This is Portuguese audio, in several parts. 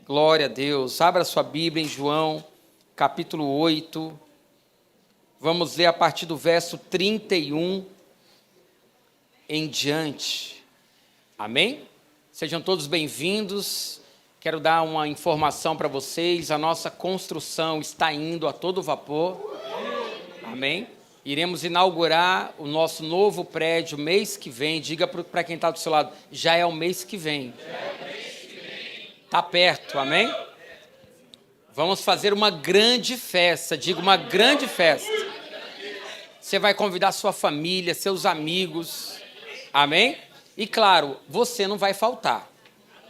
Glória a Deus. Abra sua Bíblia em João, capítulo 8. Vamos ler a partir do verso 31 em diante. Amém? Sejam todos bem-vindos. Quero dar uma informação para vocês. A nossa construção está indo a todo vapor. Amém? Iremos inaugurar o nosso novo prédio mês que vem. Diga para quem está do seu lado, já é o mês que vem. Está perto, amém? Vamos fazer uma grande festa, digo uma grande festa. Você vai convidar sua família, seus amigos, amém? E claro, você não vai faltar,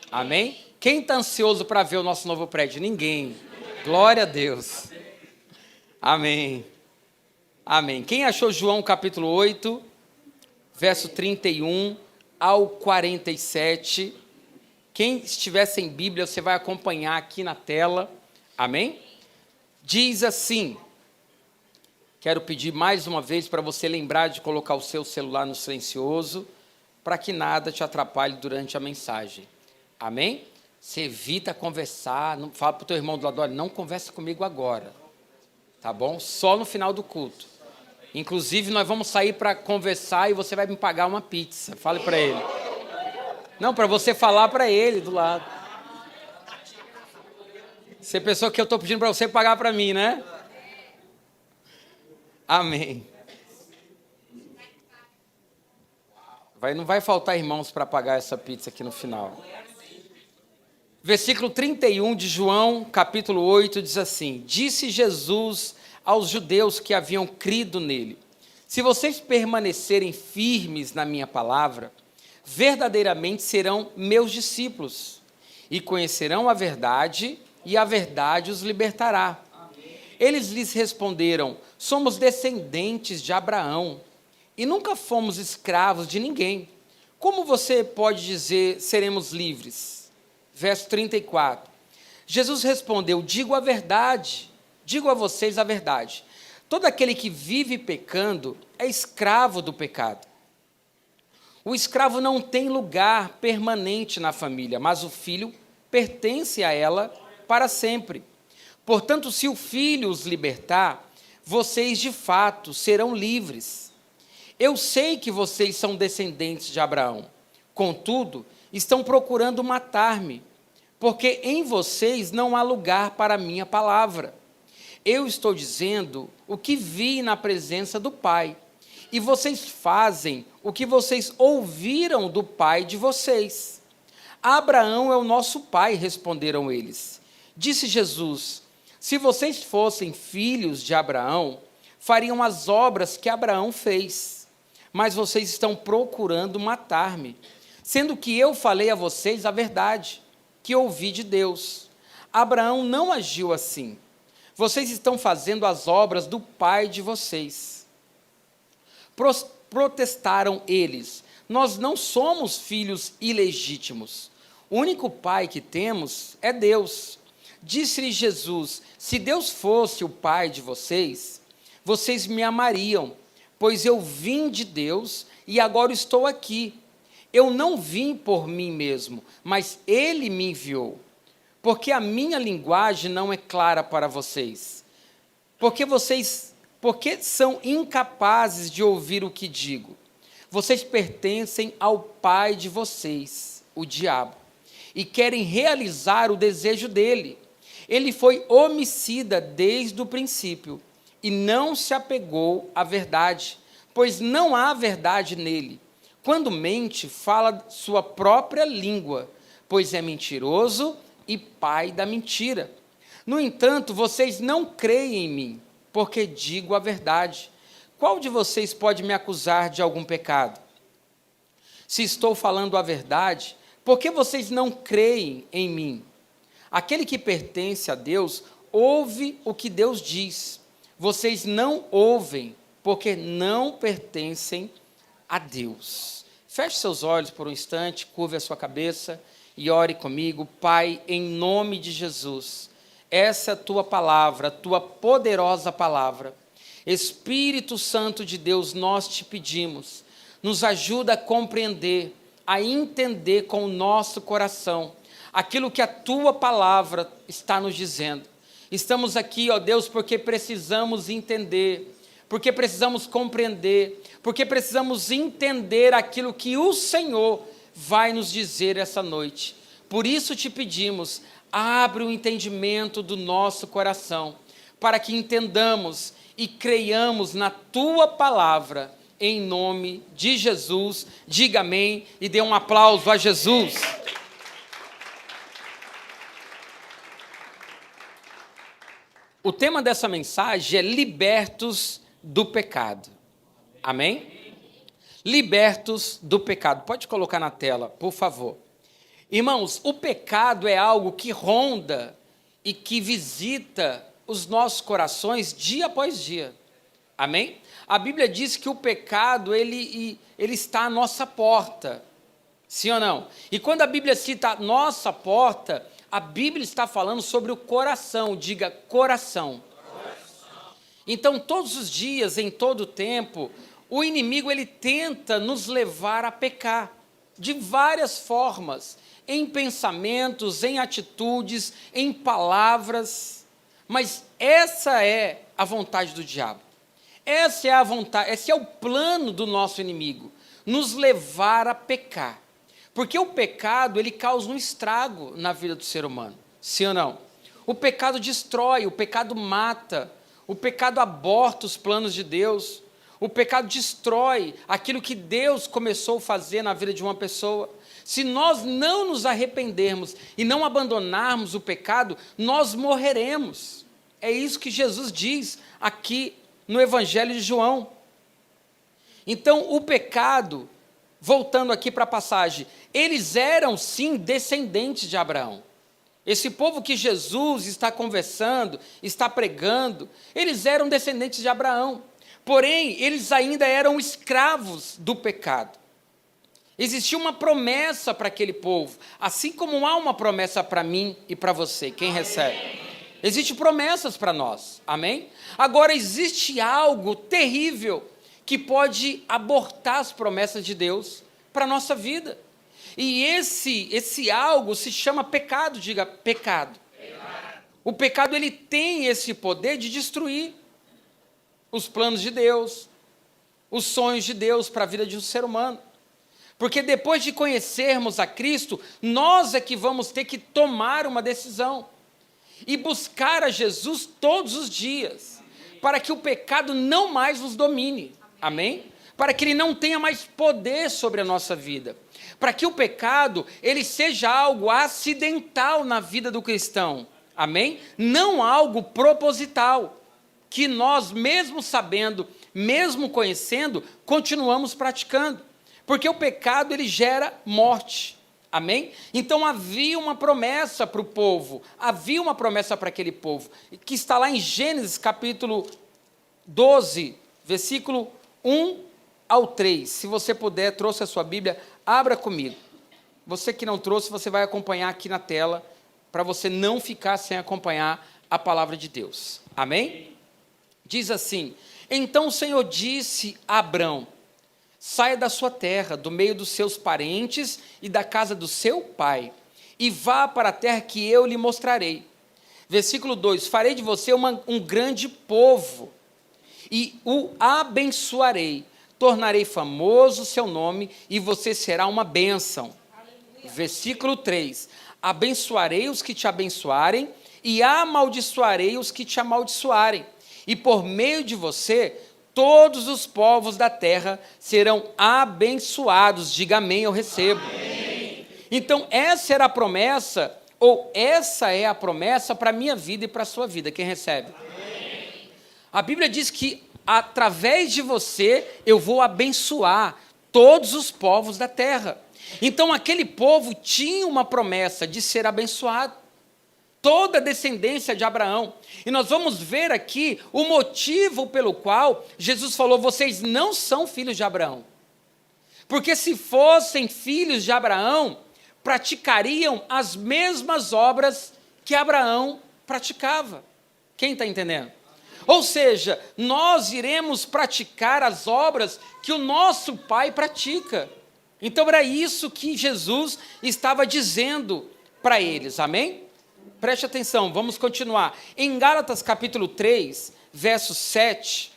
amém? Quem está ansioso para ver o nosso novo prédio? Ninguém. Glória a Deus. Amém. Amém. Quem achou João capítulo 8, verso 31 ao 47? Quem estiver sem Bíblia, você vai acompanhar aqui na tela. Amém? Diz assim, quero pedir mais uma vez para você lembrar de colocar o seu celular no silencioso, para que nada te atrapalhe durante a mensagem. Amém? Você evita conversar, não fala para o teu irmão do lado, olha, não converse comigo agora, tá bom? Só no final do culto. Inclusive, nós vamos sair para conversar e você vai me pagar uma pizza. Fale para ele. Não, para você falar para ele do lado. Você pensou que eu estou pedindo para você pagar para mim, né? Amém. Não vai faltar irmãos para pagar essa pizza aqui no final. Versículo 31 de João, capítulo 8, diz assim: Disse Jesus aos judeus que haviam crido nele: Se vocês permanecerem firmes na minha palavra, verdadeiramente serão meus discípulos, e conhecerão a verdade, e a verdade os libertará. Amém. Eles lhes responderam: Somos descendentes de Abraão, e nunca fomos escravos de ninguém. Como você pode dizer, seremos livres? Verso 34. Jesus respondeu: Digo a verdade, digo a vocês a verdade. Todo aquele que vive pecando é escravo do pecado. O escravo não tem lugar permanente na família, mas o filho pertence a ela para sempre. Portanto, se o filho os libertar, vocês de fato serão livres. Eu sei que vocês são descendentes de Abraão. Contudo, estão procurando matar-me, porque em vocês não há lugar para a minha palavra. Eu estou dizendo o que vi na presença do Pai, e vocês fazem o que vocês ouviram do pai de vocês. Abraão é o nosso pai, responderam eles. Disse Jesus: Se vocês fossem filhos de Abraão, fariam as obras que Abraão fez. Mas vocês estão procurando matar-me, sendo que eu falei a vocês a verdade, que ouvi de Deus. Abraão não agiu assim. Vocês estão fazendo as obras do pai de vocês. Protestaram eles: Nós não somos filhos ilegítimos. O único pai que temos é Deus. Disse-lhe Jesus: Se Deus fosse o pai de vocês, vocês me amariam, pois eu vim de Deus e agora estou aqui. Eu não vim por mim mesmo, mas Ele me enviou. Porque a minha linguagem não é clara para vocês. Porque são incapazes de ouvir o que digo. Vocês pertencem ao pai de vocês, o diabo, e querem realizar o desejo dele. Ele foi homicida desde o princípio e não se apegou à verdade, pois não há verdade nele. Quando mente, fala sua própria língua, pois é mentiroso e pai da mentira. No entanto, vocês não creem em mim, porque digo a verdade. Qual de vocês pode me acusar de algum pecado? Se estou falando a verdade, por que vocês não creem em mim? Aquele que pertence a Deus ouve o que Deus diz. Vocês não ouvem, porque não pertencem a Deus. Feche seus olhos por um instante, curve a sua cabeça e ore comigo. Pai, em nome de Jesus, essa é a tua palavra, a tua poderosa palavra. Espírito Santo de Deus, nós te pedimos, nos ajuda a compreender, a entender com o nosso coração aquilo que a tua palavra está nos dizendo. Estamos aqui, ó Deus, porque precisamos entender, porque precisamos compreender, porque precisamos entender aquilo que o Senhor vai nos dizer essa noite. Por isso te pedimos, abre o entendimento do nosso coração, para que entendamos e creiamos na tua palavra, em nome de Jesus. Diga amém e dê um aplauso a Jesus. O tema dessa mensagem é libertos do pecado. Amém? Libertos do pecado. Pode colocar na tela, por favor. Irmãos, o pecado é algo que ronda e que visita os nossos corações dia após dia. Amém? A Bíblia diz que o pecado, ele está à nossa porta. Sim ou não? E quando a Bíblia cita a nossa porta, a Bíblia está falando sobre o coração. Diga, coração. Então, todos os dias, em todo o tempo, o inimigo ele tenta nos levar a pecar, de várias formas, em pensamentos, em atitudes, em palavras. Mas essa é a vontade do diabo. Essa é a vontade, esse é o plano do nosso inimigo, nos levar a pecar. Porque o pecado, ele causa um estrago na vida do ser humano. Sim ou não? O pecado destrói, o pecado mata, o pecado aborta os planos de Deus, o pecado destrói aquilo que Deus começou a fazer na vida de uma pessoa. Se nós não nos arrependermos e não abandonarmos o pecado, nós morreremos. É isso que Jesus diz aqui no Evangelho de João. Então, o pecado, voltando aqui para a passagem, eles eram sim descendentes de Abraão. Esse povo que Jesus está conversando, está pregando, eles eram descendentes de Abraão. Porém, eles ainda eram escravos do pecado. Existia uma promessa para aquele povo, assim como há uma promessa para mim e para você, quem recebe. Existem promessas para nós, amém? Agora, existe algo terrível que pode abortar as promessas de Deus para a nossa vida. E esse algo se chama pecado, diga pecado. O pecado ele tem esse poder de destruir os planos de Deus, os sonhos de Deus para a vida de um ser humano. Porque depois de conhecermos a Cristo, nós é que vamos ter que tomar uma decisão e buscar a Jesus todos os dias, para que o pecado não mais nos domine, amém? Para que ele não tenha mais poder sobre a nossa vida, para que o pecado ele seja algo acidental na vida do cristão, amém? Não algo proposital, que nós mesmo sabendo, mesmo conhecendo, continuamos praticando, porque o pecado ele gera morte. Amém? Então havia uma promessa para o povo, havia uma promessa para aquele povo, que está lá em Gênesis capítulo 12, versículo 1 ao 3. Se você puder, trouxe a sua Bíblia, abra comigo. Você que não trouxe, você vai acompanhar aqui na tela, para você não ficar sem acompanhar a palavra de Deus. Amém? Diz assim: então o Senhor disse a Abrão: saia da sua terra, do meio dos seus parentes e da casa do seu pai, e vá para a terra que eu lhe mostrarei. Versículo 2: farei de você um grande povo, e o abençoarei, tornarei famoso o seu nome, e você será uma bênção. Aleluia. Versículo 3: abençoarei os que te abençoarem, e amaldiçoarei os que te amaldiçoarem, e por meio de você todos os povos da terra serão abençoados. Diga amém, eu recebo. Amém. Então, essa era a promessa, ou essa é a promessa para a minha vida e para a sua vida. Quem recebe? Amém. A Bíblia diz que, através de você, eu vou abençoar todos os povos da terra. Então, aquele povo tinha uma promessa de ser abençoado. Toda a descendência de Abraão. E nós vamos ver aqui o motivo pelo qual Jesus falou: vocês não são filhos de Abraão. Porque se fossem filhos de Abraão, praticariam as mesmas obras que Abraão praticava. Quem está entendendo? Ou seja, nós iremos praticar as obras que o nosso Pai pratica. Então era isso que Jesus estava dizendo para eles, amém? Preste atenção, vamos continuar. Em Gálatas capítulo 3, verso 7,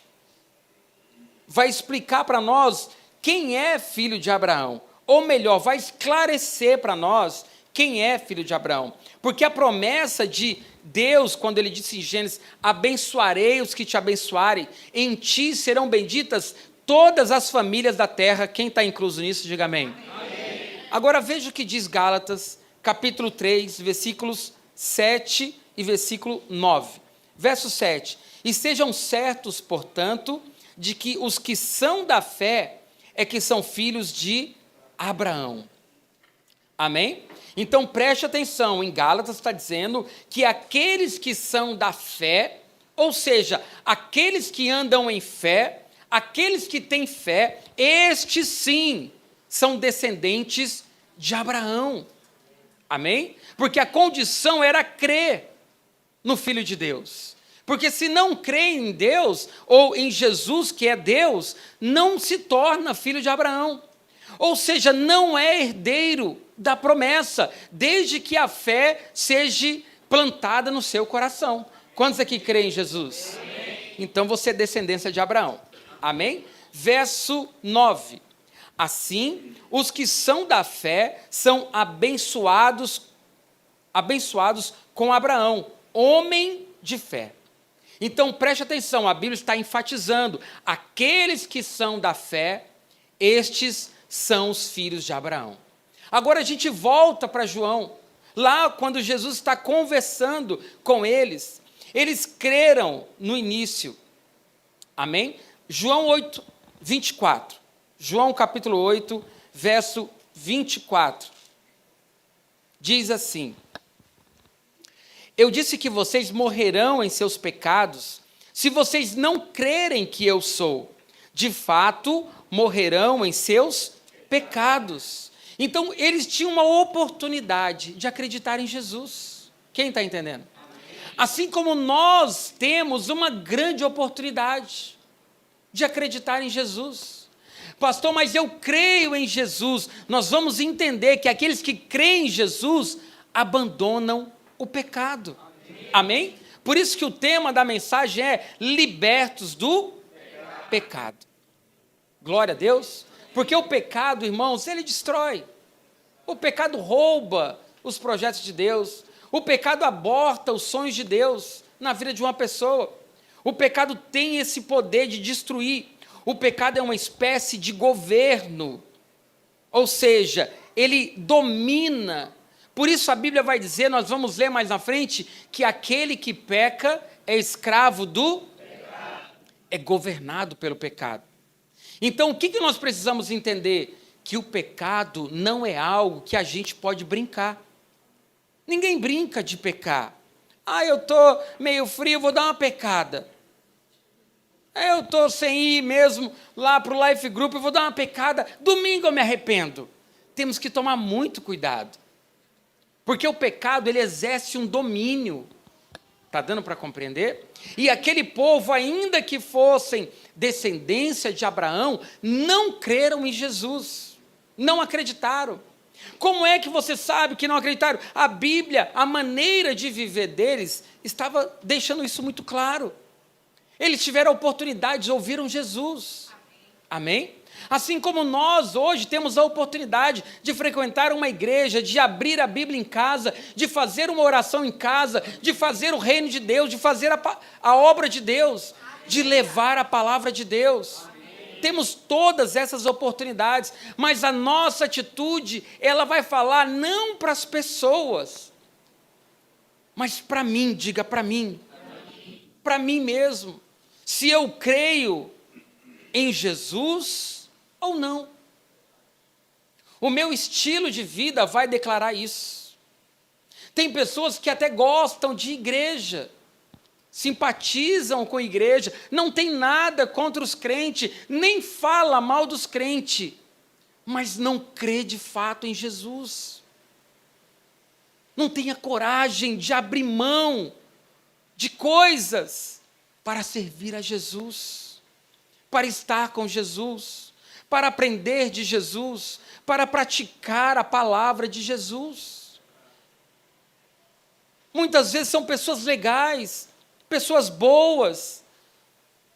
vai explicar para nós quem é filho de Abraão. Ou melhor, vai esclarecer para nós quem é filho de Abraão. Porque a promessa de Deus, quando ele disse em Gênesis, abençoarei os que te abençoarem, em ti serão benditas todas as famílias da terra. Quem está incluso nisso, diga amém. Amém. Agora veja o que diz Gálatas, capítulo 3, versículos 7 e versículo 9. Verso 7. E sejam certos, portanto, de que os que são da fé é que são filhos de Abraão. Amém? Então preste atenção, em Gálatas está dizendo que aqueles que são da fé, ou seja, aqueles que andam em fé, aqueles que têm fé, estes sim são descendentes de Abraão. Amém? Porque a condição era crer no Filho de Deus. Porque se não crê em Deus, ou em Jesus, que é Deus, não se torna filho de Abraão. Ou seja, não é herdeiro da promessa, desde que a fé seja plantada no seu coração. Quantos aqui creem em Jesus? Amém. Então você é descendência de Abraão. Amém? Verso 9. Assim, os que são da fé são abençoados com Abraão, homem de fé. Então preste atenção, a Bíblia está enfatizando, aqueles que são da fé, estes são os filhos de Abraão. Agora a gente volta para João, lá quando Jesus está conversando com eles creram no início, amém? João 8, 24, João capítulo 8, verso 24, diz assim: eu disse que vocês morrerão em seus pecados, se vocês não crerem que eu sou. De fato, morrerão em seus pecados. Então, eles tinham uma oportunidade de acreditar em Jesus. Quem está entendendo? Assim como nós temos uma grande oportunidade de acreditar em Jesus. Pastor, mas eu creio em Jesus. Nós vamos entender que aqueles que creem em Jesus abandonam o pecado. Amém? Por isso que o tema da mensagem é libertos do pecado. Glória a Deus. Porque o pecado, irmãos, ele destrói. O pecado rouba os projetos de Deus. O pecado aborta os sonhos de Deus na vida de uma pessoa. O pecado tem esse poder de destruir. O pecado é uma espécie de governo. Ou seja, ele domina. Por isso a Bíblia vai dizer, nós vamos ler mais na frente, que aquele que peca é escravo do pecado. É governado pelo pecado. Então, o que nós precisamos entender? Que o pecado não é algo que a gente pode brincar. Ninguém brinca de pecar. Eu estou meio frio, vou dar uma pecada. Eu estou sem ir mesmo lá para o Life Group, eu vou dar uma pecada. Domingo eu me arrependo. Temos que tomar muito cuidado. Porque o pecado, ele exerce um domínio. Está dando para compreender? E aquele povo, ainda que fossem descendência de Abraão, não creram em Jesus. Não acreditaram. Como é que você sabe que não acreditaram? A Bíblia, a maneira de viver deles, estava deixando isso muito claro. Eles tiveram a oportunidade de ouvir Jesus. Amém? Assim como nós hoje temos a oportunidade de frequentar uma igreja, de abrir a Bíblia em casa, de fazer uma oração em casa, de fazer o reino de Deus, de fazer a obra de Deus, de levar a palavra de Deus. Temos todas essas oportunidades, mas a nossa atitude, ela vai falar não para as pessoas, mas para mim, diga para mim mesmo, se eu creio em Jesus ou não. O meu estilo de vida vai declarar isso. Tem pessoas que até gostam de igreja, simpatizam com a igreja, não tem nada contra os crentes, nem fala mal dos crentes, mas não crê de fato em Jesus. Não tem a coragem de abrir mão de coisas para servir a Jesus, para estar com Jesus, para aprender de Jesus, para praticar a palavra de Jesus. Muitas vezes são pessoas legais, pessoas boas,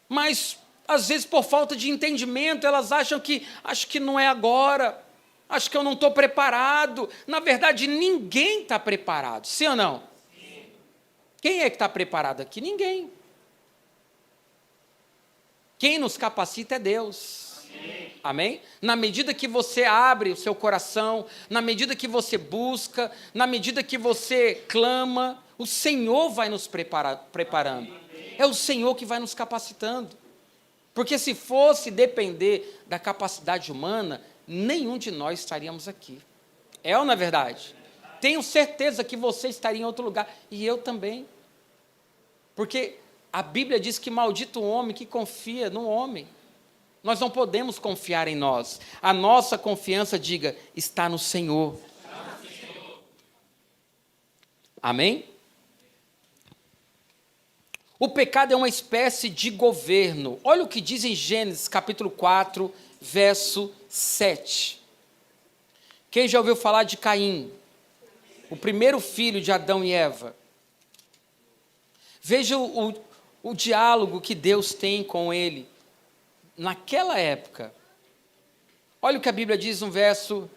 mas às vezes por falta de entendimento elas acham que acho que não é agora, acho que eu não estou preparado. Na verdade, ninguém está preparado, sim ou não? Sim. Quem é que está preparado aqui? Ninguém. Quem nos capacita é Deus. Amém. Amém? Na medida que você abre o seu coração, na medida que você busca, na medida que você clama, o Senhor vai nos preparando. É o Senhor que vai nos capacitando. Porque se fosse depender da capacidade humana, nenhum de nós estaríamos aqui. É ou não é verdade? Tenho certeza que você estaria em outro lugar, e eu também. Porque a Bíblia diz que maldito o homem que confia no homem. Nós não podemos confiar em nós. A nossa confiança, diga, está no Senhor. Amém? O pecado é uma espécie de governo. Olha o que diz em Gênesis, capítulo 4, verso 7. Quem já ouviu falar de Caim? O primeiro filho de Adão e Eva. Veja o diálogo que Deus tem com ele naquela época. Olha o que a Bíblia diz no verso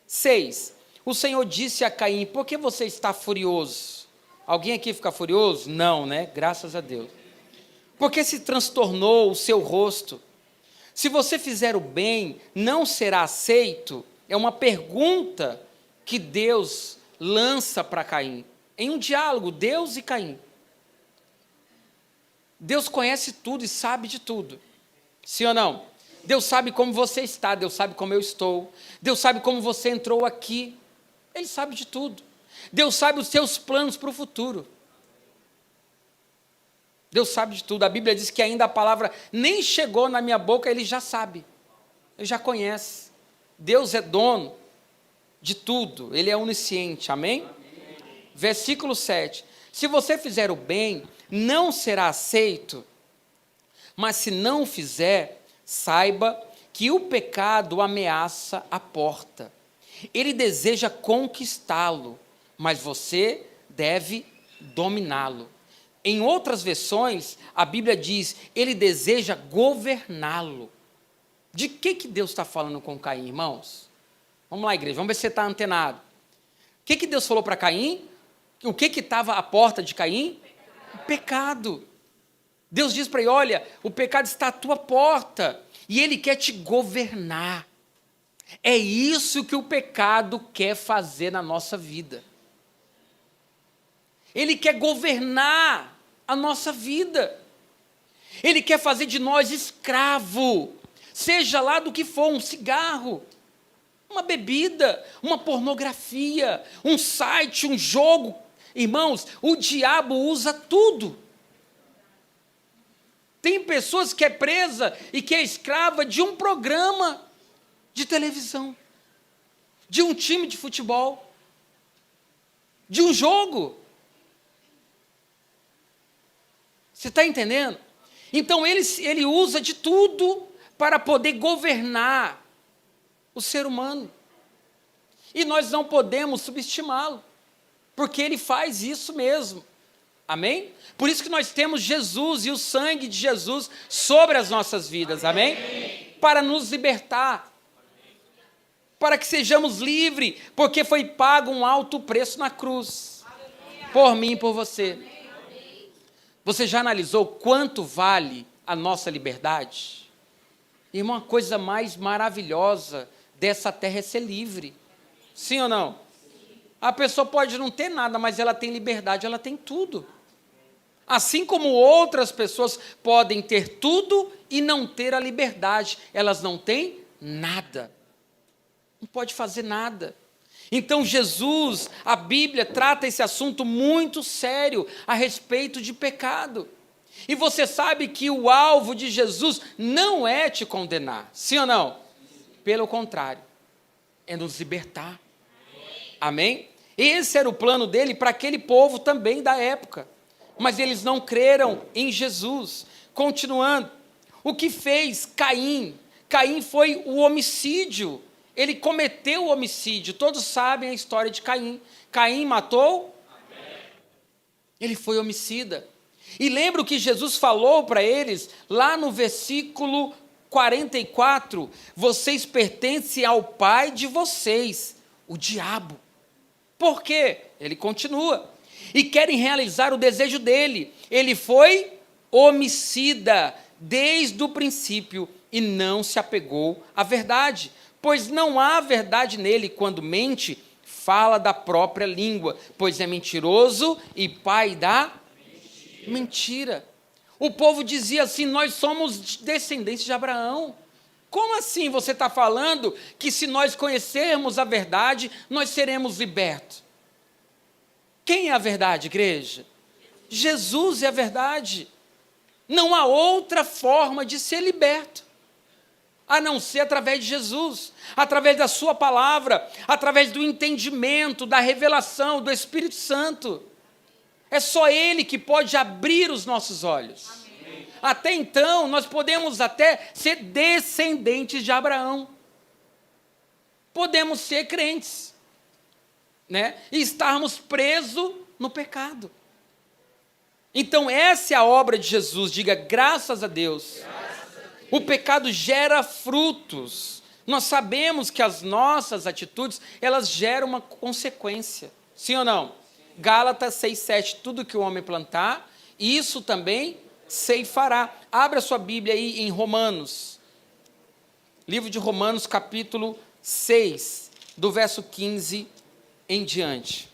6. O Senhor disse a Caim, por que você está furioso? Alguém aqui fica furioso? Não, né? Graças a Deus. Porque se transtornou o seu rosto. Se você fizer o bem, não será aceito? É uma pergunta que Deus lança para Caim. Em um diálogo, Deus e Caim. Deus conhece tudo e sabe de tudo. Sim ou não? Deus sabe como você está, Deus sabe como eu estou. Deus sabe como você entrou aqui. Ele sabe de tudo. Deus sabe os seus planos para o futuro. Deus sabe de tudo. A Bíblia diz que ainda a palavra nem chegou na minha boca, Ele já sabe. Ele já conhece. Deus é dono de tudo. Ele é onisciente. Amém? Amém. Versículo 7. Se você fizer o bem, não será aceito. Mas se não fizer, saiba que o pecado ameaça a porta. Ele deseja conquistá-lo, mas você deve dominá-lo. Em outras versões, a Bíblia diz, ele deseja governá-lo. De que Deus está falando com Caim, irmãos? Vamos lá, igreja, vamos ver se você está antenado. O que Deus falou para Caim? O que estava à porta de Caim? O pecado. Deus diz para ele, olha, o pecado está à tua porta, e ele quer te governar. É isso que o pecado quer fazer na nossa vida. Ele quer governar a nossa vida. Ele quer fazer de nós escravo, seja lá do que for, um cigarro, uma bebida, uma pornografia, um site, um jogo. Irmãos, o diabo usa tudo. Tem pessoas que é presa e que é escrava de um programa de televisão, de um time de futebol, de um jogo. Você está entendendo? Então ele usa de tudo para poder governar o ser humano. E nós não podemos subestimá-lo, porque ele faz isso mesmo. Amém? Por isso que nós temos Jesus e o sangue de Jesus sobre as nossas vidas. Amém? Amém. Para nos libertar. Para que sejamos livres, porque foi pago um alto preço na cruz. Por mim e por você. Você já analisou quanto vale a nossa liberdade? Irmão, a coisa mais maravilhosa dessa terra é ser livre. Sim ou não? A pessoa pode não ter nada, mas ela tem liberdade, ela tem tudo. Assim como outras pessoas podem ter tudo e não ter a liberdade, elas não têm nada. Não pode fazer nada. Então Jesus, a Bíblia trata esse assunto muito sério a respeito de pecado. E você sabe que o alvo de Jesus não é te condenar, sim ou não? Pelo contrário, é nos libertar. Amém? Esse era o plano dele para aquele povo também da época. Mas eles não creram em Jesus. Continuando, o que fez Caim? Caim foi o homicídio. Ele cometeu o homicídio. Todos sabem a história de Caim. Caim matou Ele foi homicida. E lembra o que Jesus falou para eles lá no versículo 44, vocês pertencem ao pai de vocês, o diabo. Por quê? Ele continua. E querem realizar o desejo dele. Ele foi homicida desde o princípio e não se apegou à verdade, pois não há verdade nele. Quando mente, fala da própria língua, pois é mentiroso e pai da mentira. O povo dizia assim: nós somos descendentes de Abraão. Como assim você está falando que se nós conhecermos a verdade, nós seremos libertos? Quem é a verdade, igreja? Jesus é a verdade. Não há outra forma de ser liberto, a não ser através de Jesus, através da sua palavra, através do entendimento, da revelação do Espírito Santo. É só Ele que pode abrir os nossos olhos. Amém. Até então, nós podemos até ser descendentes de Abraão. Podemos ser crentes, né? E estarmos presos no pecado. Então, essa é a obra de Jesus. Diga, graças a Deus. O pecado gera frutos. Nós sabemos que as nossas atitudes, elas geram uma consequência. Sim ou não? Gálatas 6,7, tudo que o homem plantar, isso também ceifará. Abra sua Bíblia aí em Romanos. Livro de Romanos, capítulo 6, do verso 15 em diante.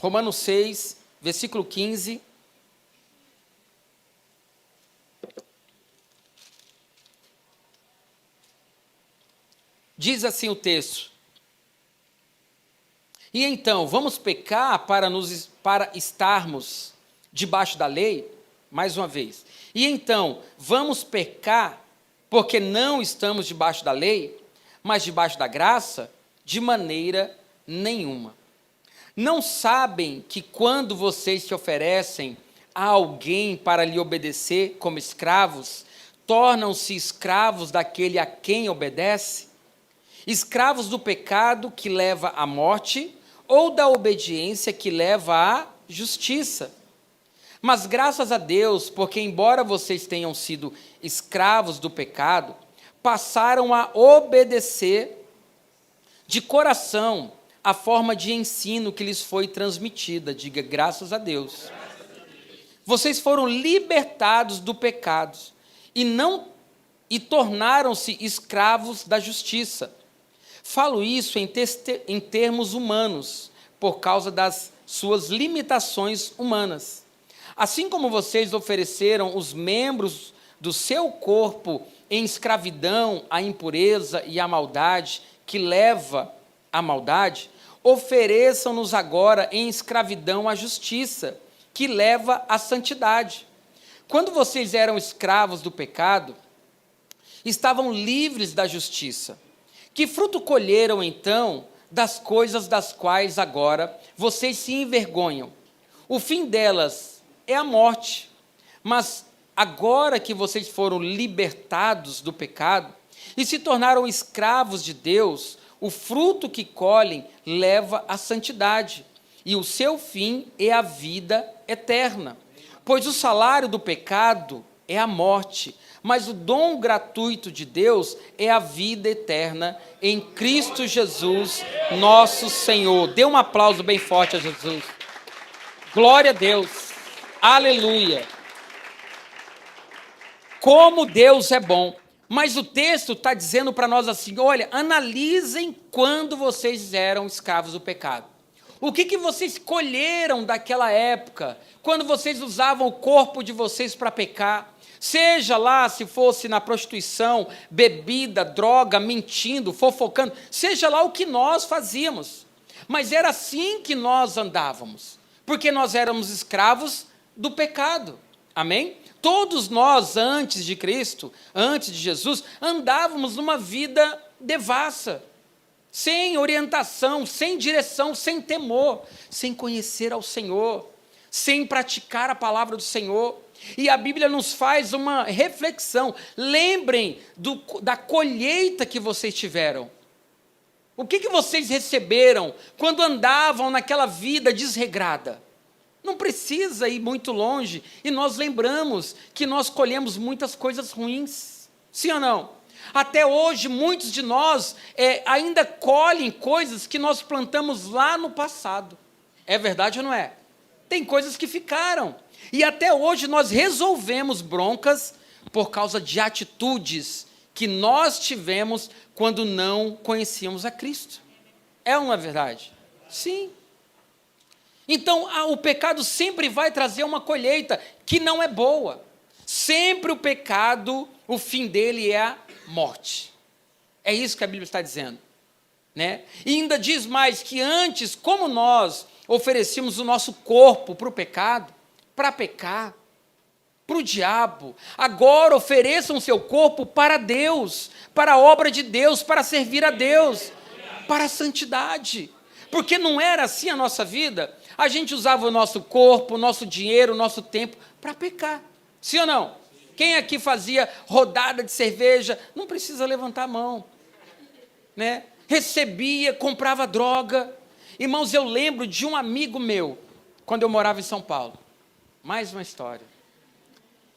Romanos 6, versículo 15. Diz assim o texto: e então, vamos pecar para estarmos debaixo da lei? Mais uma vez. E então, vamos pecar porque não estamos debaixo da lei, mas debaixo da graça? De maneira nenhuma. Não sabem que quando vocês se oferecem a alguém para lhe obedecer como escravos, tornam-se escravos daquele a quem obedece? Escravos do pecado que leva à morte, ou da obediência que leva à justiça. Mas graças a Deus, porque embora vocês tenham sido escravos do pecado, passaram a obedecer de coração a forma de ensino que lhes foi transmitida. Diga, graças a Deus. Vocês foram libertados do pecado e tornaram-se escravos da justiça. Falo isso em termos humanos, por causa das suas limitações humanas. Assim como vocês ofereceram os membros do seu corpo em escravidão à impureza e à maldade, que leva à maldade, ofereçam-nos agora em escravidão à justiça, que leva à santidade. Quando vocês eram escravos do pecado, estavam livres da justiça. Que fruto colheram, então, das coisas das quais agora vocês se envergonham? O fim delas é a morte. Mas agora que vocês foram libertados do pecado e se tornaram escravos de Deus, o fruto que colhem leva à santidade, e o seu fim é a vida eterna. Pois o salário do pecado é a morte, mas o dom gratuito de Deus é a vida eterna em Cristo Jesus, nosso Senhor. Dê um aplauso bem forte a Jesus. Glória a Deus. Aleluia. Como Deus é bom. Mas o texto está dizendo para nós assim: olha, analisem quando vocês eram escravos do pecado. O que vocês colheram daquela época, quando vocês usavam o corpo de vocês para pecar? Seja lá se fosse na prostituição, bebida, droga, mentindo, fofocando, seja lá o que nós fazíamos. Mas era assim que nós andávamos, porque nós éramos escravos do pecado. Amém? Todos nós, antes de Cristo, antes de Jesus, andávamos numa vida devassa, sem orientação, sem direção, sem temor, sem conhecer ao Senhor, sem praticar a palavra do Senhor. E a Bíblia nos faz uma reflexão. Lembrem da colheita que vocês tiveram. O que vocês receberam quando andavam naquela vida desregrada? Não precisa ir muito longe. E nós lembramos que nós colhemos muitas coisas ruins. Sim ou não? Até hoje, muitos de nós ainda colhem coisas que nós plantamos lá no passado. É verdade ou não é? Tem coisas que ficaram. E até hoje nós resolvemos broncas por causa de atitudes que nós tivemos quando não conhecíamos a Cristo. É uma verdade? Sim. Então, o pecado sempre vai trazer uma colheita que não é boa. Sempre o pecado, o fim dele é a morte. É isso que a Bíblia está dizendo, né? E ainda diz mais que antes, como nós oferecíamos o nosso corpo para o pecado, para pecar, para o diabo, agora ofereçam o seu corpo para Deus, para a obra de Deus, para servir a Deus, para a santidade. Porque não era assim a nossa vida. A gente usava o nosso corpo, o nosso dinheiro, o nosso tempo para pecar. Sim ou não? Quem aqui fazia rodada de cerveja, não precisa levantar a mão, né? Recebia, comprava droga. Irmãos, eu lembro de um amigo meu, quando eu morava em São Paulo. Mais uma história.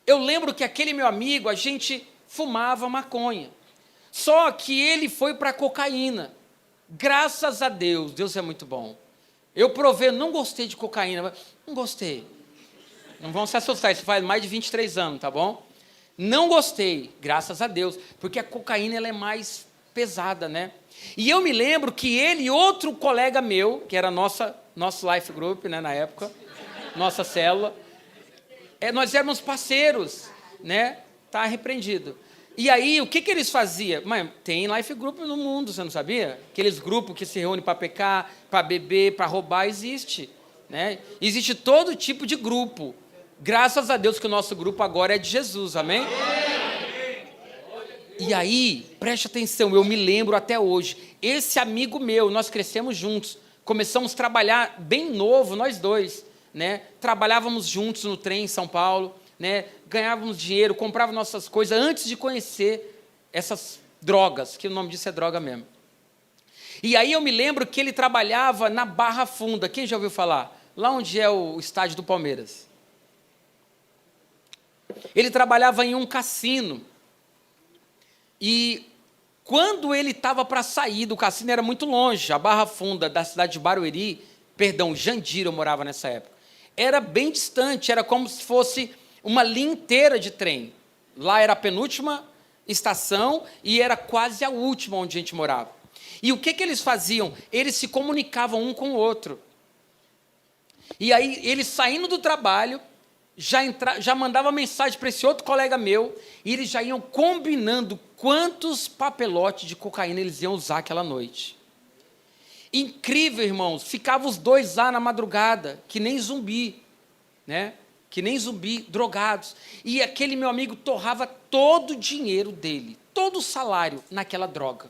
Eu lembro que aquele meu amigo, a gente fumava maconha. Só que ele foi para a cocaína. Graças a Deus, Deus é muito bom. Eu provei, não gostei de cocaína, não gostei. Não vão se assustar, isso faz mais de 23 anos, tá bom? Não gostei, graças a Deus, porque a cocaína ela é mais pesada, né? E eu me lembro que ele e outro colega meu, que era nosso life group, né, na época, nossa célula, nós éramos parceiros, né? Tá repreendido. E aí, o que eles faziam? Mãe, tem life group no mundo, você não sabia? Aqueles grupos que se reúnem para pecar, para beber, para roubar, existe, né? Existe todo tipo de grupo. Graças a Deus que o nosso grupo agora é de Jesus, amém? E aí, preste atenção, eu me lembro até hoje, esse amigo meu, nós crescemos juntos, começamos a trabalhar bem novo, nós dois, né? Trabalhávamos juntos no trem em São Paulo, né? Ganhávamos dinheiro, comprávamos nossas coisas antes de conhecer essas drogas, que o nome disso é droga mesmo. E aí eu me lembro que ele trabalhava na Barra Funda, quem já ouviu falar? Lá onde é o estádio do Palmeiras. Ele trabalhava em um cassino. E quando ele estava para sair do cassino, era muito longe, a Barra Funda da cidade de Barueri, Jandira, eu morava nessa época. Era bem distante, era como se fosse uma linha inteira de trem. Lá era a penúltima estação e era quase a última onde a gente morava. E o que eles faziam? Eles se comunicavam um com o outro. E aí, eles saindo do trabalho, já mandava mensagem para esse outro colega meu, e eles já iam combinando quantos papelotes de cocaína eles iam usar aquela noite. Incrível, irmãos, ficavam os dois lá na madrugada, que nem zumbi, né? Que nem zumbi, drogados. E aquele meu amigo torrava todo o dinheiro dele, todo o salário naquela droga.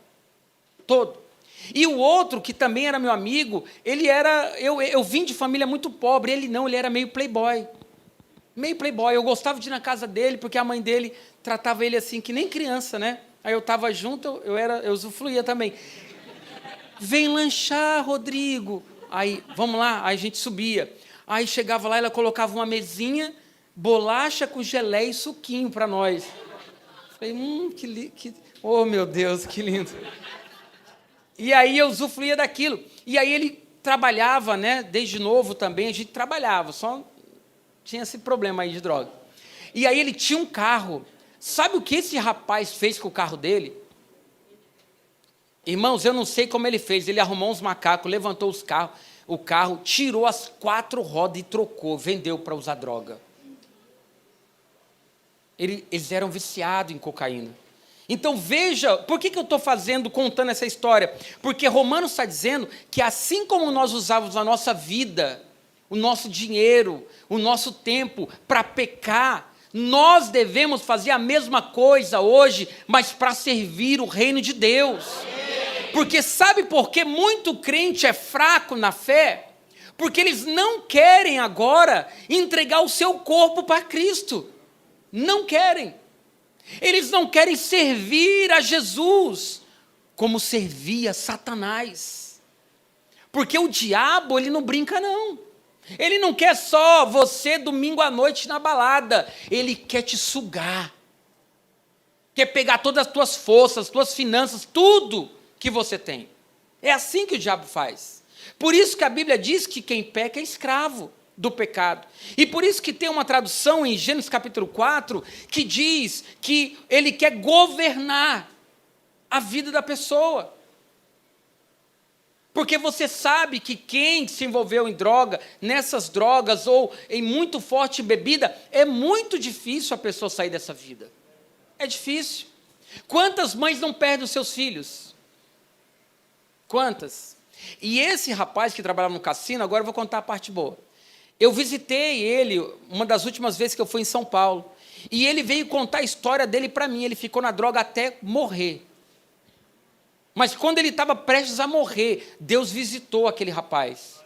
Todo. E o outro, que também era meu amigo, ele era... Eu vim de família muito pobre, ele não, ele era meio playboy. Meio playboy. Eu gostava de ir na casa dele, porque a mãe dele tratava ele assim, que nem criança, né? Aí eu estava junto, eu usufruía também. Vem lanchar, Rodrigo. Aí, vamos lá, aí a gente subia. Aí chegava lá, ela colocava uma mesinha, bolacha com gelé e suquinho para nós. Falei, oh meu Deus, que lindo. E aí eu usufruía daquilo. E aí ele trabalhava, né? Desde novo também, a gente trabalhava, só tinha esse problema aí de droga. E aí ele tinha um carro. Sabe o que esse rapaz fez com o carro dele? Irmãos, eu não sei como ele fez. Ele arrumou uns macacos, levantou o carro, tirou as 4 rodas e trocou, vendeu para usar droga. Eles eram viciados em cocaína. Então veja, por que eu estou contando essa história? Porque Romanos está dizendo que assim como nós usávamos a nossa vida, o nosso dinheiro, o nosso tempo para pecar, nós devemos fazer a mesma coisa hoje, mas para servir o reino de Deus. Porque sabe por que muito crente é fraco na fé? Porque eles não querem agora entregar o seu corpo para Cristo. Não querem. Eles não querem servir a Jesus como servia Satanás. Porque o diabo, ele não brinca não. Ele não quer só você domingo à noite na balada. Ele quer te sugar. Quer pegar todas as tuas forças, tuas finanças, tudo que você tem. É assim que o diabo faz. Por isso que a Bíblia diz que quem peca é escravo do pecado. E por isso que tem uma tradução em Gênesis capítulo 4, que diz que ele quer governar a vida da pessoa. Porque você sabe que quem se envolveu em droga, nessas drogas ou em muito forte bebida, é muito difícil a pessoa sair dessa vida. É difícil. Quantas mães não perdem os seus filhos? Quantas? E esse rapaz que trabalhava no cassino, agora eu vou contar a parte boa. Eu visitei ele uma das últimas vezes que eu fui em São Paulo. E ele veio contar a história dele para mim. Ele ficou na droga até morrer. Mas quando ele estava prestes a morrer, Deus visitou aquele rapaz.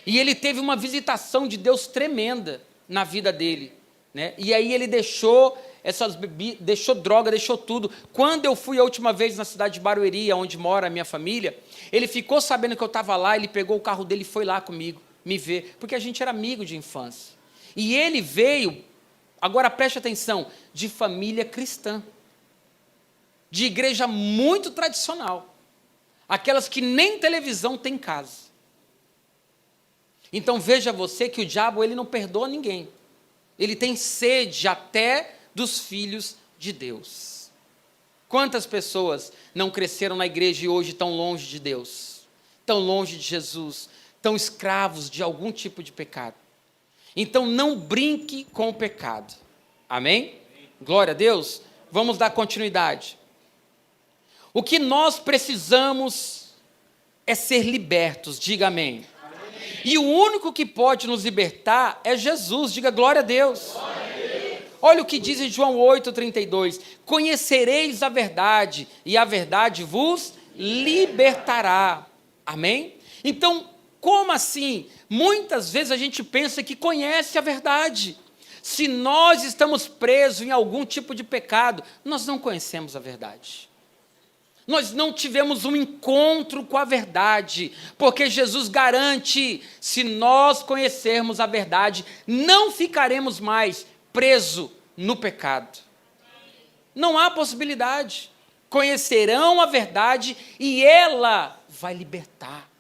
E ele teve uma visitação de Deus tremenda na vida dele, né? E aí ele deixou essas bebidas, deixou droga, deixou tudo. Quando eu fui a última vez na cidade de Barueri, onde mora a minha família, ele ficou sabendo que eu estava lá, ele pegou o carro dele e foi lá comigo, me ver, porque a gente era amigo de infância. E ele veio, agora preste atenção, de família cristã. De igreja muito tradicional, aquelas que nem televisão tem em casa. Então veja você que o diabo ele não perdoa ninguém, ele tem sede até dos filhos de Deus. Quantas pessoas não cresceram na igreja e hoje estão longe de Deus, estão longe de Jesus, estão escravos de algum tipo de pecado? Então não brinque com o pecado, amém? Glória a Deus. Vamos dar continuidade. O que nós precisamos é ser libertos, diga amém. Amém. E o único que pode nos libertar é Jesus, diga glória a Deus. Glória a Deus. Olha o que diz em João 8,32, conhecereis a verdade, e a verdade vos libertará, amém? Então, como assim? Muitas vezes a gente pensa que conhece a verdade. Se nós estamos presos em algum tipo de pecado, nós não conhecemos a verdade. Nós não tivemos um encontro com a verdade, porque Jesus garante, se nós conhecermos a verdade, não ficaremos mais presos no pecado. Não há possibilidade. Conhecerão a verdade e ela vai libertar.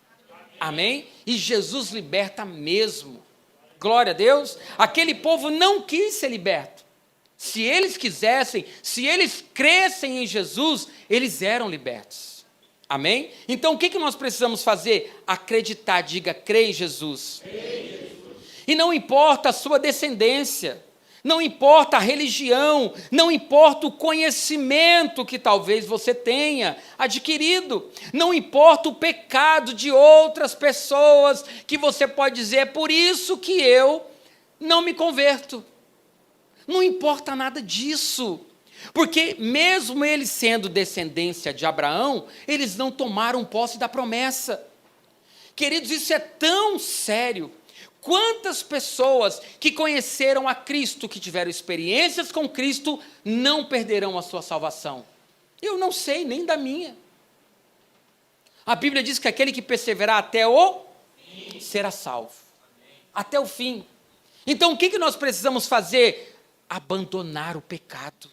Amém? E Jesus liberta mesmo. Glória a Deus. Aquele povo não quis ser liberto. Se eles quisessem, se eles crescem em Jesus, eles eram libertos. Amém? Então, o que nós precisamos fazer? Acreditar, diga, crê em Jesus. E não importa a sua descendência, não importa a religião, não importa o conhecimento que talvez você tenha adquirido, não importa o pecado de outras pessoas, que você pode dizer, é por isso que eu não me converto. Não importa nada disso, porque mesmo eles sendo descendência de Abraão, eles não tomaram posse da promessa. Queridos, isso é tão sério. Quantas pessoas que conheceram a Cristo, que tiveram experiências com Cristo, não perderão a sua salvação? Eu não sei, nem da minha. A Bíblia diz que aquele que perseverar até o fim será salvo. Até o fim. Então o que nós precisamos fazer? Abandonar o pecado,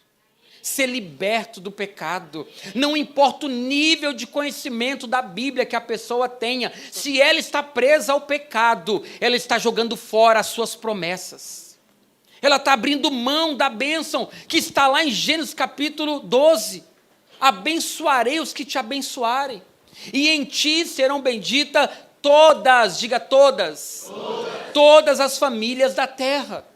ser liberto do pecado. Não importa o nível de conhecimento da Bíblia que a pessoa tenha, se ela está presa ao pecado, ela está jogando fora as suas promessas. Ela está abrindo mão da bênção que está lá em Gênesis capítulo 12. Abençoarei os que te abençoarem, e em ti serão benditas todas, diga todas, todas as famílias da terra.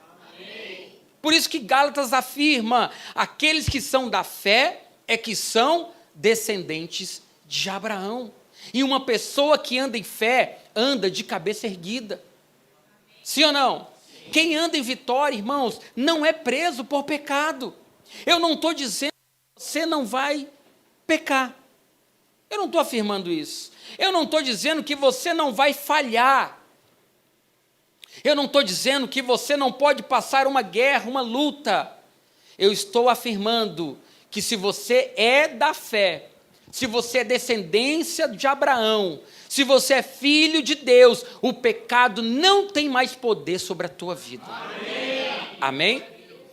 Por isso que Gálatas afirma, aqueles que são da fé é que são descendentes de Abraão. E uma pessoa que anda em fé, anda de cabeça erguida. Sim ou não? Sim. Quem anda em vitória, irmãos, não é preso por pecado. Eu não estou dizendo que você não vai pecar. Eu não estou afirmando isso. Eu não estou dizendo que você não vai falhar. Eu não estou dizendo que você não pode passar uma guerra, uma luta. Eu estou afirmando que se você é da fé, se você é descendência de Abraão, se você é filho de Deus, o pecado não tem mais poder sobre a tua vida. Amém? Amém?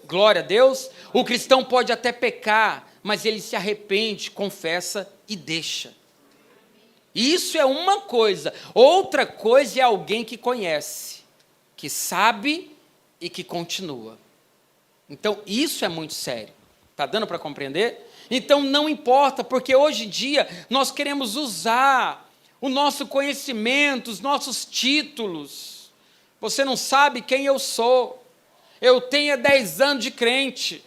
Glória a Deus. O cristão pode até pecar, mas ele se arrepende, confessa e deixa. Isso é uma coisa. Outra coisa é alguém que conhece, que sabe e que continua. Então, isso é muito sério. Está dando para compreender? Então, não importa, porque hoje em dia nós queremos usar o nosso conhecimento, os nossos títulos. Você não sabe quem eu sou. Eu tenho 10 anos de crente.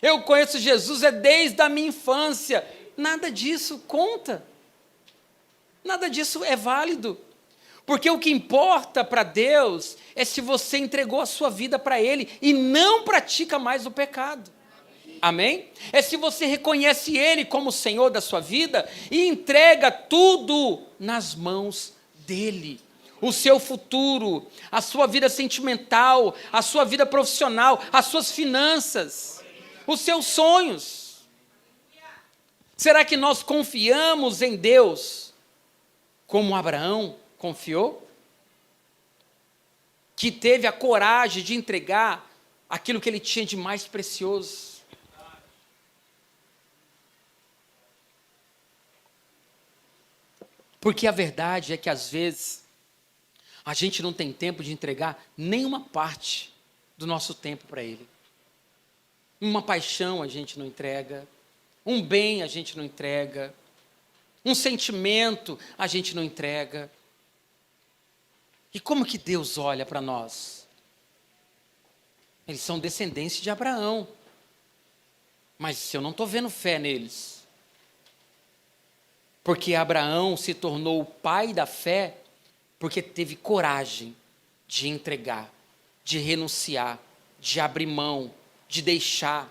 Eu conheço Jesus desde a minha infância. Nada disso conta. Nada disso é válido. Porque o que importa para Deus é se você entregou a sua vida para Ele e não pratica mais o pecado. Amém? É se você reconhece Ele como o Senhor da sua vida e entrega tudo nas mãos dEle. O seu futuro, a sua vida sentimental, a sua vida profissional, as suas finanças, os seus sonhos. Será que nós confiamos em Deus como Abraão confiou? Que teve a coragem de entregar aquilo que ele tinha de mais precioso. Porque a verdade é que às vezes a gente não tem tempo de entregar nenhuma parte do nosso tempo para Ele. Uma paixão a gente não entrega, um bem a gente não entrega, um sentimento a gente não entrega. E como que Deus olha para nós? Eles são descendentes de Abraão, mas eu não estou vendo fé neles. Porque Abraão se tornou o pai da fé porque teve coragem de entregar, de renunciar, de abrir mão, de deixar.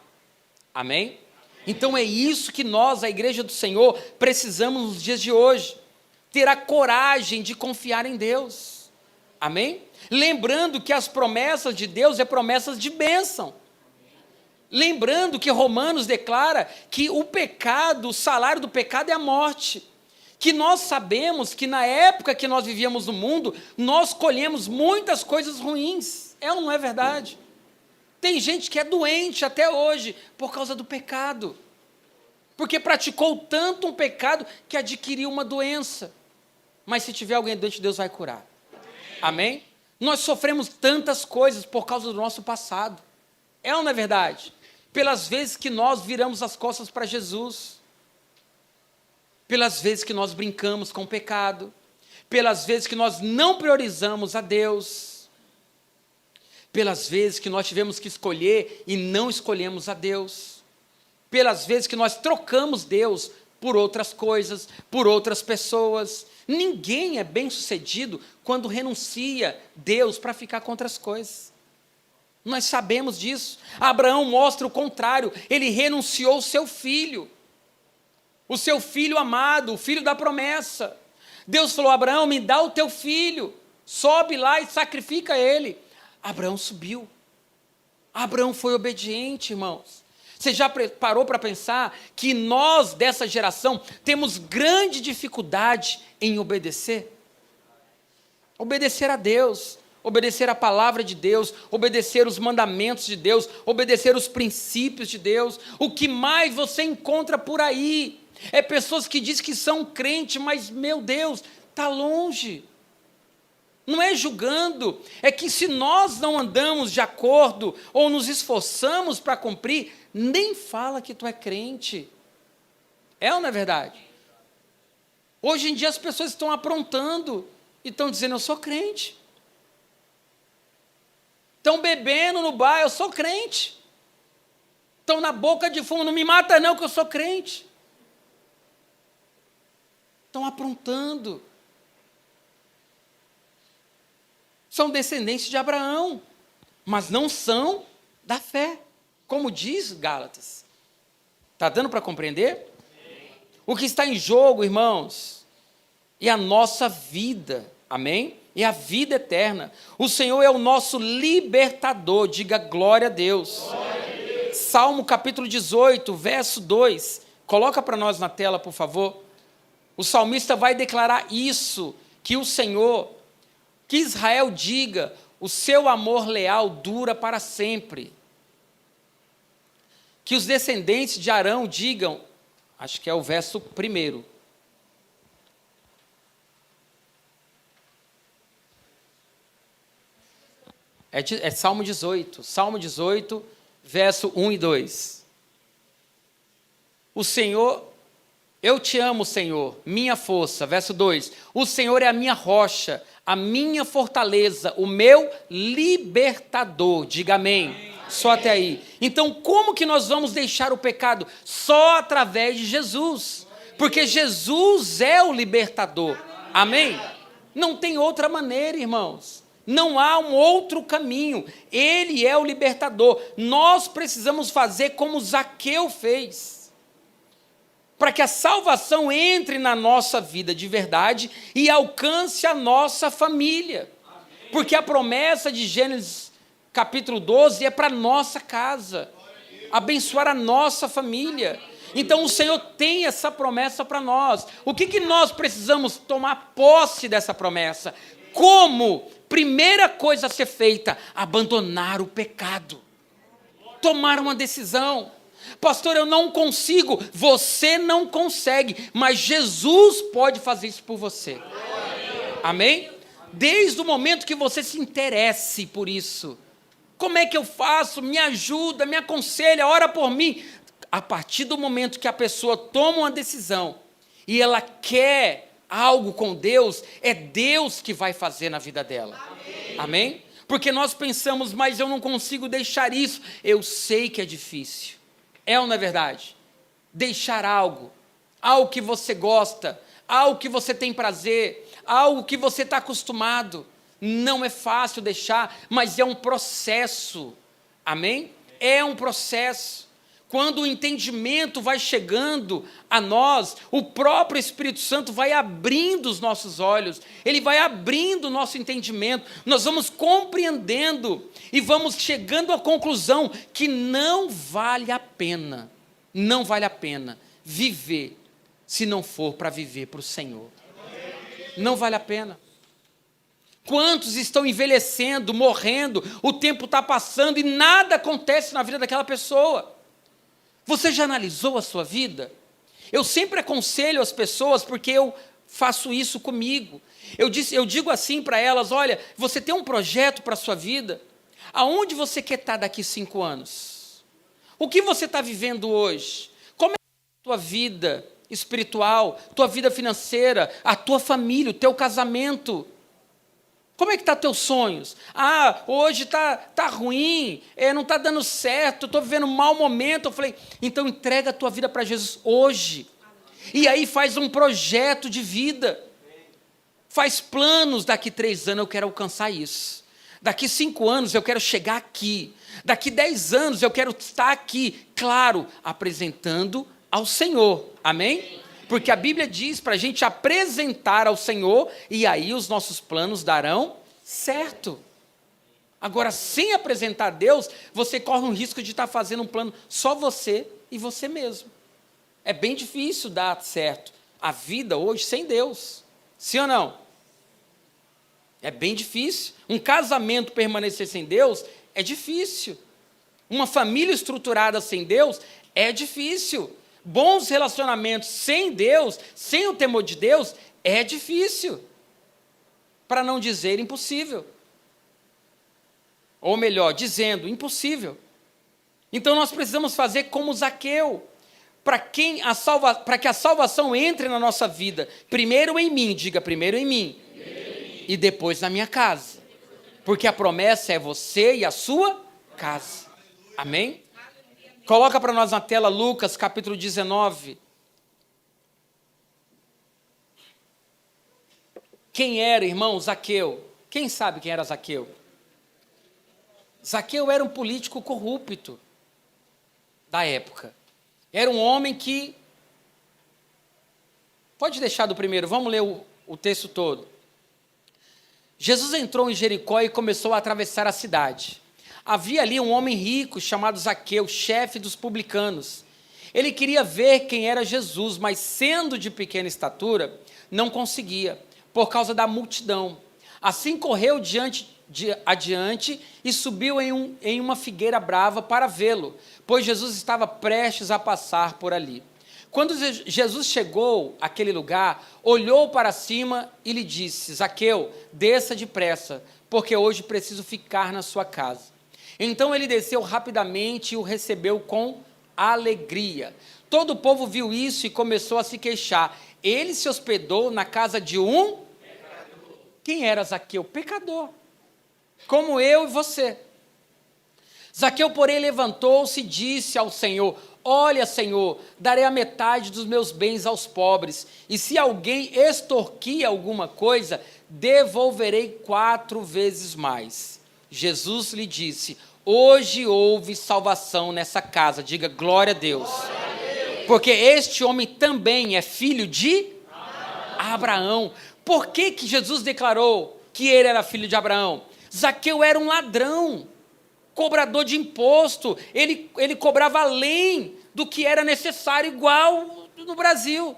Amém? Então é isso que nós, a igreja do Senhor, precisamos nos dias de hoje. Ter a coragem de confiar em Deus. Amém? Lembrando que as promessas de Deus é promessas de bênção. Lembrando que Romanos declara que o pecado, o salário do pecado é a morte. Que nós sabemos que na época que nós vivíamos no mundo, nós colhemos muitas coisas ruins. É ou não é verdade? Tem gente que é doente até hoje por causa do pecado. Porque praticou tanto um pecado que adquiriu uma doença. Mas se tiver alguém doente, Deus vai curar. Amém? Nós sofremos tantas coisas por causa do nosso passado. É ou não é verdade? Pelas vezes que nós viramos as costas para Jesus. Pelas vezes que nós brincamos com o pecado. Pelas vezes que nós não priorizamos a Deus. Pelas vezes que nós tivemos que escolher e não escolhemos a Deus. Pelas vezes que nós trocamos Deus por outras coisas, por outras pessoas. Ninguém é bem-sucedido quando renuncia Deus para ficar com outras coisas. Nós sabemos disso. Abraão mostra o contrário. Ele renunciou o seu filho. O seu filho amado, o filho da promessa. Deus falou: Abraão, me dá o teu filho. Sobe lá e sacrifica ele. Abraão subiu. Abraão foi obediente, irmãos. Você já parou para pensar que nós, dessa geração, temos grande dificuldade em obedecer? Obedecer a Deus, obedecer a palavra de Deus, obedecer os mandamentos de Deus, obedecer os princípios de Deus. O que mais você encontra por aí é pessoas que dizem que são crentes, mas, meu Deus, está longe. Não é julgando, é que se nós não andamos de acordo ou nos esforçamos para cumprir, nem fala que tu é crente. É ou não é verdade? Hoje em dia as pessoas estão aprontando e estão dizendo: eu sou crente. Estão bebendo no bar: eu sou crente. Estão na boca de fumo: não me mata não que eu sou crente. Estão aprontando. São descendentes de Abraão, mas não são da fé, como diz Gálatas. Está dando para compreender? Sim. O que está em jogo, irmãos, é a nossa vida, amém? É a vida eterna. O Senhor é o nosso libertador, diga glória a Deus. Glória a Deus. Salmo capítulo 18, verso 2, Coloca para nós na tela, por favor. O salmista vai declarar isso, que o Senhor, que Israel diga, o seu amor leal dura para sempre. Que os descendentes de Arão digam, acho que é o verso 1. É Salmo 18. Salmo 18, verso 1 e 2. O Senhor, eu te amo, Senhor, minha força. Verso 2. O Senhor é a minha rocha, a minha fortaleza, o meu libertador. Diga amém. Só até aí. Então, como que nós vamos deixar o pecado? Só através de Jesus. Porque Jesus é o libertador. Amém? Não tem outra maneira, irmãos. Não há um outro caminho. Ele é o libertador. Nós precisamos fazer como Zaqueu fez, para que a salvação entre na nossa vida de verdade e alcance a nossa família. Porque a promessa de Gênesis capítulo 12 é para a nossa casa, abençoar a nossa família. Então o Senhor tem essa promessa para nós. O que nós precisamos tomar posse dessa promessa? Como? Primeira coisa a ser feita, abandonar o pecado. Tomar uma decisão. Pastor, eu não consigo. Você não consegue, mas Jesus pode fazer isso por você. Amém? Desde o momento que você se interesse por isso. Como é que eu faço? Me ajuda, me aconselha, ora por mim. A partir do momento que a pessoa toma uma decisão e ela quer algo com Deus, é Deus que vai fazer na vida dela. Amém? Porque nós pensamos, mas eu não consigo deixar isso. Eu sei que é difícil. É ou não é verdade? Deixar algo que você gosta, algo que você tem prazer, algo que você está acostumado. Não é fácil deixar, mas é um processo. Amém? É um processo. Quando o entendimento vai chegando a nós, o próprio Espírito Santo vai abrindo os nossos olhos, ele vai abrindo o nosso entendimento, nós vamos compreendendo e vamos chegando à conclusão que não vale a pena viver se não for para viver para o Senhor. Não vale a pena. Quantos estão envelhecendo, morrendo, o tempo está passando e nada acontece na vida daquela pessoa? Você já analisou a sua vida? Eu sempre aconselho as pessoas, porque eu faço isso comigo. Eu digo assim para elas, olha, você tem um projeto para a sua vida? Aonde você quer estar daqui 5 anos? O que você está vivendo hoje? Como é a tua vida espiritual, tua vida financeira, a tua família, o teu casamento? Como é que estão teus sonhos? Hoje está ruim, não está dando certo, estou vivendo um mau momento. Eu falei, então entrega a tua vida para Jesus hoje. E aí faz um projeto de vida. Faz planos, daqui 3 anos eu quero alcançar isso. Daqui 5 anos eu quero chegar aqui. Daqui 10 anos eu quero estar aqui. Claro, apresentando ao Senhor. Amém? Porque a Bíblia diz para a gente apresentar ao Senhor e aí os nossos planos darão certo. Agora, sem apresentar a Deus, você corre um risco de estar fazendo um plano só você e você mesmo. É bem difícil dar certo a vida hoje sem Deus. Sim ou não? É bem difícil. Um casamento permanecer sem Deus é difícil. Uma família estruturada sem Deus é difícil. Bons relacionamentos sem Deus, sem o temor de Deus, é difícil. Para não dizer impossível. Ou melhor, dizendo impossível. Então nós precisamos fazer como Zaqueu. Para que a salvação entre na nossa vida. Primeiro em mim, diga primeiro em mim. E depois na minha casa. Porque a promessa é você e a sua casa. Amém? Coloca para nós na tela Lucas, capítulo 19. Quem era, irmão, Zaqueu? Quem sabe quem era Zaqueu? Zaqueu era um político corrupto da época. Era um homem que... Pode deixar do primeiro, vamos ler o texto todo. Jesus entrou em Jericó e começou a atravessar a cidade. Havia ali um homem rico chamado Zaqueu, chefe dos publicanos. Ele queria ver quem era Jesus, mas sendo de pequena estatura, não conseguia, por causa da multidão. Assim correu adiante e subiu em uma figueira brava para vê-lo, pois Jesus estava prestes a passar por ali. Quando Jesus chegou àquele lugar, olhou para cima e lhe disse: Zaqueu, desça depressa, porque hoje preciso ficar na sua casa. Então ele desceu rapidamente e o recebeu com alegria. Todo o povo viu isso e começou a se queixar. Ele se hospedou na casa de um pecador. Quem era Zaqueu? Pecador, como eu e você. Zaqueu, porém, levantou-se e disse ao Senhor: Olha, Senhor, darei a metade dos meus bens aos pobres, e se alguém extorquir alguma coisa, devolverei 4 vezes mais. Jesus lhe disse: Hoje houve salvação nessa casa. Diga glória a Deus. Porque este homem também é filho de Abraão. Por que Jesus declarou que ele era filho de Abraão? Zaqueu era um ladrão, cobrador de imposto. Ele cobrava além do que era necessário, igual no Brasil.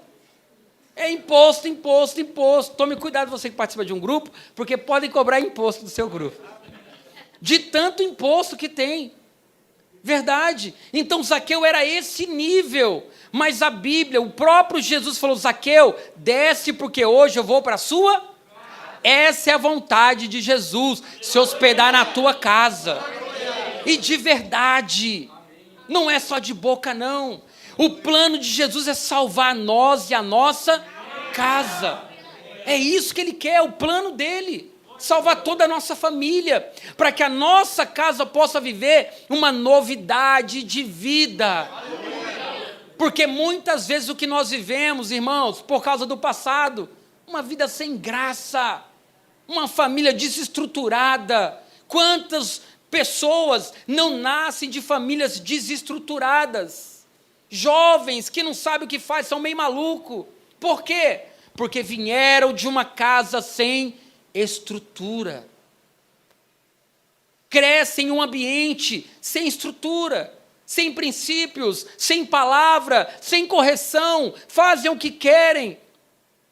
É imposto, imposto, imposto. Tome cuidado você que participa de um grupo, porque podem cobrar imposto do seu grupo. De tanto imposto que tem. Verdade. Então Zaqueu era esse nível. Mas a Bíblia, o próprio Jesus falou: Zaqueu, desce porque hoje eu vou para a sua. Essa é a vontade de Jesus, se hospedar na tua casa. E de verdade. Não é só de boca, não. O plano de Jesus é salvar nós e a nossa casa. É isso que Ele quer, o plano dEle. Salvar toda a nossa família, para que a nossa casa possa viver uma novidade de vida. Porque muitas vezes o que nós vivemos, irmãos, por causa do passado, uma vida sem graça, uma família desestruturada. Quantas pessoas não nascem de famílias desestruturadas? Jovens que não sabem o que faz, são meio malucos. Por quê? Porque vieram de uma casa sem estrutura. Crescem em um ambiente sem estrutura, sem princípios, sem palavra, sem correção, fazem o que querem.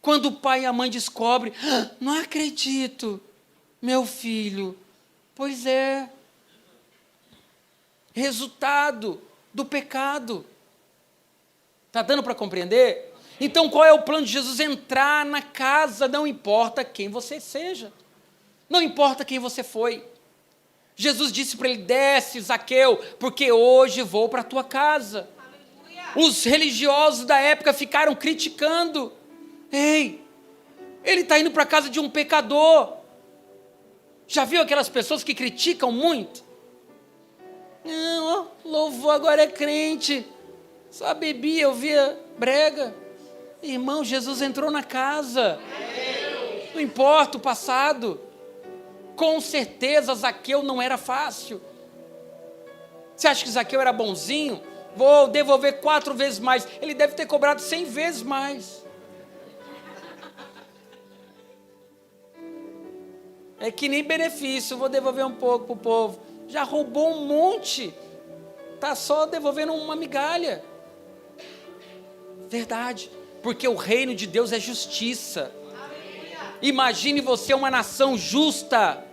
Quando o pai e a mãe descobrem: não acredito, meu filho. Pois é. Resultado do pecado. Está dando para compreender? Então, qual é o plano de Jesus? Entrar na casa, não importa quem você seja, não importa quem você foi. Jesus disse para ele: desce, Zaqueu, porque hoje vou para a tua casa. Aleluia. Os religiosos da época ficaram criticando: ei, ele está indo para a casa de um pecador. Já viu aquelas pessoas que criticam muito? Não, louvor, agora é crente, só bebia, eu via brega. Irmão, Jesus entrou na casa. Não importa o passado. Com certeza Zaqueu não era fácil. Você acha que Zaqueu era bonzinho? Vou devolver 4 vezes mais. Ele deve ter cobrado 100 vezes mais. É que nem benefício, vou devolver um pouco para o povo. Já roubou um monte. Está só devolvendo uma migalha. Verdade. Porque o reino de Deus é justiça. Imagine você uma nação justa,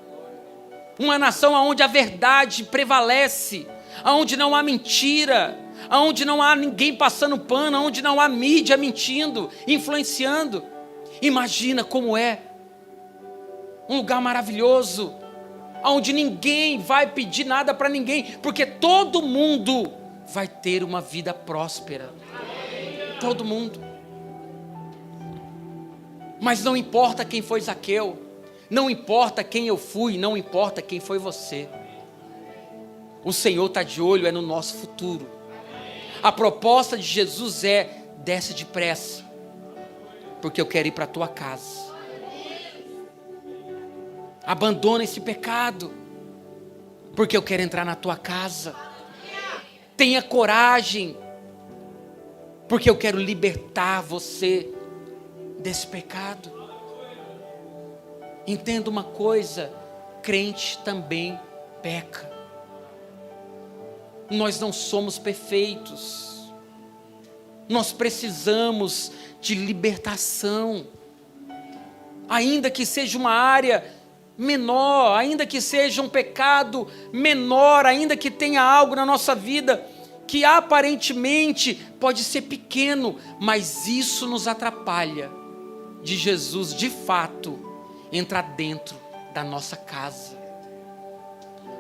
uma nação onde a verdade prevalece, onde não há mentira, onde não há ninguém passando pano, onde não há mídia mentindo, influenciando. Imagina como é um lugar maravilhoso, onde ninguém vai pedir nada para ninguém, porque todo mundo vai ter uma vida próspera. Todo mundo. Mas não importa quem foi Zaqueu, não importa quem eu fui, não importa quem foi você. O Senhor está de olho, é no nosso futuro. A proposta de Jesus é: desce depressa, porque eu quero ir para a tua casa. Abandona esse pecado, porque eu quero entrar na tua casa. Tenha coragem, porque eu quero libertar você desse pecado. Entenda uma coisa: crente também peca. Nós não somos perfeitos. Nós precisamos de libertação. Ainda que seja uma área menor, ainda que seja um pecado menor, ainda que tenha algo na nossa vida que aparentemente pode ser pequeno, mas isso nos atrapalha de Jesus, de fato, entrar dentro da nossa casa.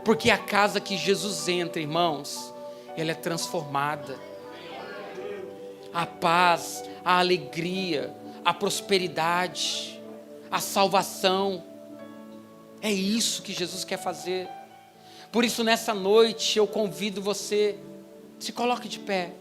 Porque a casa que Jesus entra, irmãos, ela é transformada. A paz, a alegria, a prosperidade, a salvação. É isso que Jesus quer fazer. Por isso, nessa noite, eu convido você, se coloque de pé.